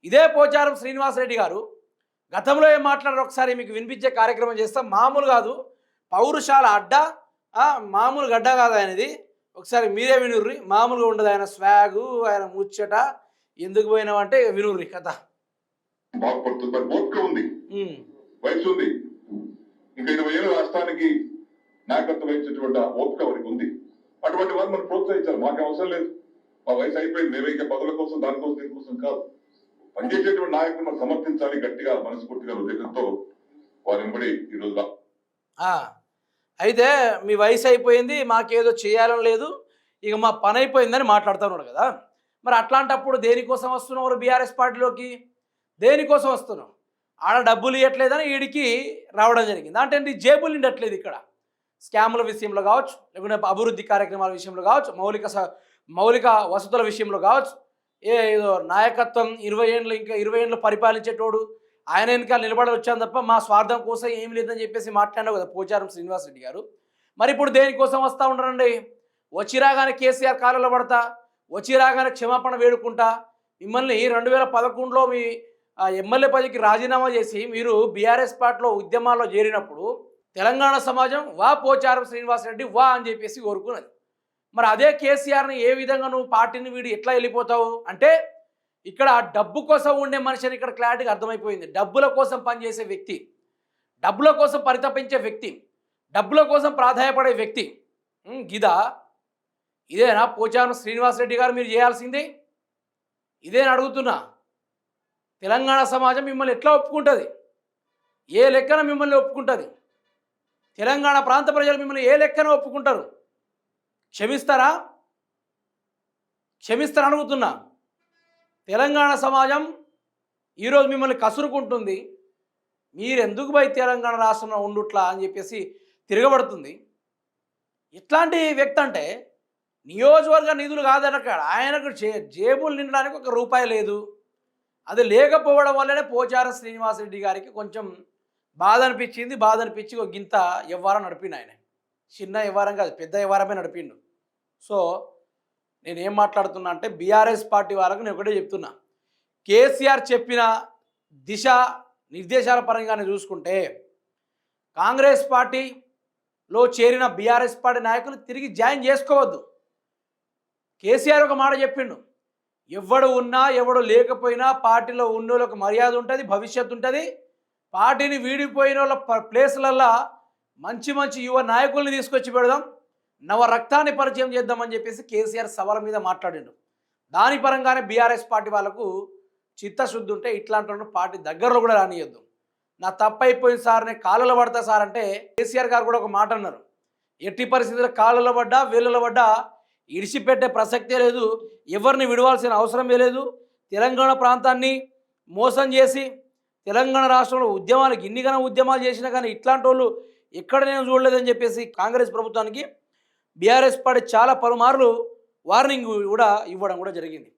ఇదే పోచారం శ్రీనివాసరెడ్డి గారు గతంలో ఏం మాట్లాడారో ఒకసారి మీకు వినిపించే కార్యక్రమం చేస్తాం. మామూలు కాదు, పౌరుషాల అడ్డ, మామూలు గడ్డ కాదు ఆయనది. ఒకసారి మీరే వినుర్రి. మామూలుగా ఉండదు ఆయన స్వాగు, ఆయన ముచ్చట. ఎందుకు పోయినామంటే వినుర్రి కథ. బాగుపడుతుంది, మరి ఓపిక ఉంది, వయసు ఉంది. ఇంకా 20 ఏళ్ళ రాష్ట్రానికి నాయకత్వం వహించేటువంటి ఓపిక వారికి ఉంది. అటువంటి వారు మనం ప్రోత్సహించాలి. మాకు అవసరం లేదు, మా వయసు అయిపోయింది, మేము ఇంకా పదవుల కోసం దానికోసం దీనికోసం కాదు. పనిచేసేటువంటి నాయకులు మనం సమర్థించాలి గట్టిగా, మనస్ఫూర్తిగా ఉద్దేశంతో వారి వెంబడి ఈరోజు. అయితే మీ వయసు అయిపోయింది, మాకేదో చేయాలని లేదు, ఇక మా పని అయిపోయిందని మాట్లాడుతున్నాడు కదా. మరి అట్లాంటప్పుడు దేనికోసం వస్తున్నావు బీఆర్ఎస్ పార్టీలోకి? దేనికోసం వస్తున్నావు? ఆడ డబ్బులు ఇవ్వట్లేదని వీడికి రావడం జరిగింది. అంటే జేబులు నిండట్లేదు ఇక్కడ. స్కాముల విషయంలో కావచ్చు, లేకుంటే అభివృద్ధి కార్యక్రమాల విషయంలో కావచ్చు, మౌలిక వసతుల విషయంలో కావచ్చు, ఏదో నాయకత్వం 20 ఏళ్ళు ఇంకా 20 ఏళ్ళు పరిపాలించేటోడు ఆయన వెనకాల నిలబడి వచ్చాను తప్ప మా స్వార్థం కోసం ఏం లేదని చెప్పేసి మాట్లాడావు కదా పోచారం శ్రీనివాసరెడ్డి గారు. మరి ఇప్పుడు దేనికోసం వస్తూ ఉండరండి? వచ్చి రాగానే కేసీఆర్ కాలంలో పడతా, వచ్చి రాగానే క్షమాపణ వేడుకుంటా, మిమ్మల్ని 2011లో మీ ఎమ్మెల్యే పదవికి రాజీనామా చేసి మీరు బీఆర్ఎస్ పార్టీలో ఉద్యమాల్లో చేరినప్పుడు తెలంగాణ సమాజం వా పోచారం శ్రీనివాసరెడ్డి వా అని చెప్పేసి కోరుకున్నది. మరి అదే కేసీఆర్ని ఏ విధంగా నువ్వు పార్టీని వీడి ఎట్లా వెళ్ళిపోతావు అంటే, ఇక్కడ డబ్బు కోసం ఉండే మనిషిని ఇక్కడ క్లారిటీగా అర్థమైపోయింది. డబ్బుల కోసం పనిచేసే వ్యక్తి, డబ్బుల కోసం పరితపించే వ్యక్తి, డబ్బుల కోసం ప్రాధాయపడే వ్యక్తి గిదా? ఇదేనా పోచారం శ్రీనివాసరెడ్డి గారు మీరు చేయాల్సింది? ఇదేనా అడుగుతున్నా? తెలంగాణ సమాజం మిమ్మల్ని ఎట్లా ఒప్పుకుంటుంది? ఏ లెక్కన మిమ్మల్ని ఒప్పుకుంటుంది? తెలంగాణ ప్రాంత ప్రజలు మిమ్మల్ని ఏ లెక్కన ఒప్పుకుంటారు? క్షమిస్తారా? అడుగుతున్నా. తెలంగాణ సమాజం ఈరోజు మిమ్మల్ని కసురుకుంటుంది. మీరెందుకు పోయి తెలంగాణ రాష్ట్రంలో ఉండుట్లా అని చెప్పేసి తిరగబడుతుంది. ఇట్లాంటి వ్యక్తి అంటే నియోజకవర్గ నిధులు కాదనకాడ ఆయనకు జేబులు నిండడానికి ₹1 లేదు. అది లేకపోవడం వల్లనే పోచారం శ్రీనివాసరెడ్డి గారికి కొంచెం బాధ అనిపించి ఒక గింత వ్యవహారం నడిపిండు. ఆయన చిన్న వ్యవహారం కాదు, పెద్ద వ్యవహారమే నడిపిండు. సో నేనేం మాట్లాడుతున్నా అంటే, బీఆర్ఎస్ పార్టీ వాళ్ళకు నేను ఒకటే చెప్తున్నా, కేసీఆర్ చెప్పిన దిశ నిర్దేశాల పరంగానే చూసుకుంటే కాంగ్రెస్ పార్టీలో చేరిన బీఆర్ఎస్ పార్టీ నాయకులు తిరిగి జాయిన్ చేసుకోవద్దు. కేసీఆర్ ఒక మాట చెప్పిండు, ఎవడు ఉన్నా ఎవడు లేకపోయినా పార్టీలో ఉన్నోళ్ళకు మర్యాద ఉంటుంది, భవిష్యత్తు ఉంటుంది. పార్టీని వీడిపోయిన వాళ్ళ ప్లేస్లల్లో మంచి యువ నాయకుల్ని తీసుకొచ్చి పెడదాం, నవ రక్తాన్ని పరిచయం చేద్దామని చెప్పేసి కేసీఆర్ సవాల మీద మాట్లాడిండు. దాని పరంగానే బీఆర్ఎస్ పార్టీ వాళ్ళకు చిత్తశుద్ధి ఉంటే ఇట్లాంటి పార్టీ దగ్గరలో కూడా రానియొద్దు. నా తప్పు అయిపోయింది సార్, నేను కాళ్ళలో పడతా సార్ అంటే కేసీఆర్ గారు కూడా ఒక మాట అన్నారు, ఎట్టి పరిస్థితుల్లో కాళ్ళలో పడ్డా వేళ్ళలో పడ్డా ఇడిచిపెట్టే ప్రసక్తే లేదు, ఎవరిని విడవాల్సిన అవసరమే లేదు. తెలంగాణ ప్రాంతాన్ని మోసం చేసి తెలంగాణ రాష్ట్రంలో ఇన్నిగానో ఉద్యమాలు చేసినా కానీ ఇట్లాంటి వాళ్ళు ఎక్కడ నేను చూడలేదని చెప్పేసి కాంగ్రెస్ ప్రభుత్వానికి బీఆర్ఎస్ పార్టీ చాలా పలుమార్లు వార్నింగ్ కూడా ఇవ్వడం కూడా జరిగింది.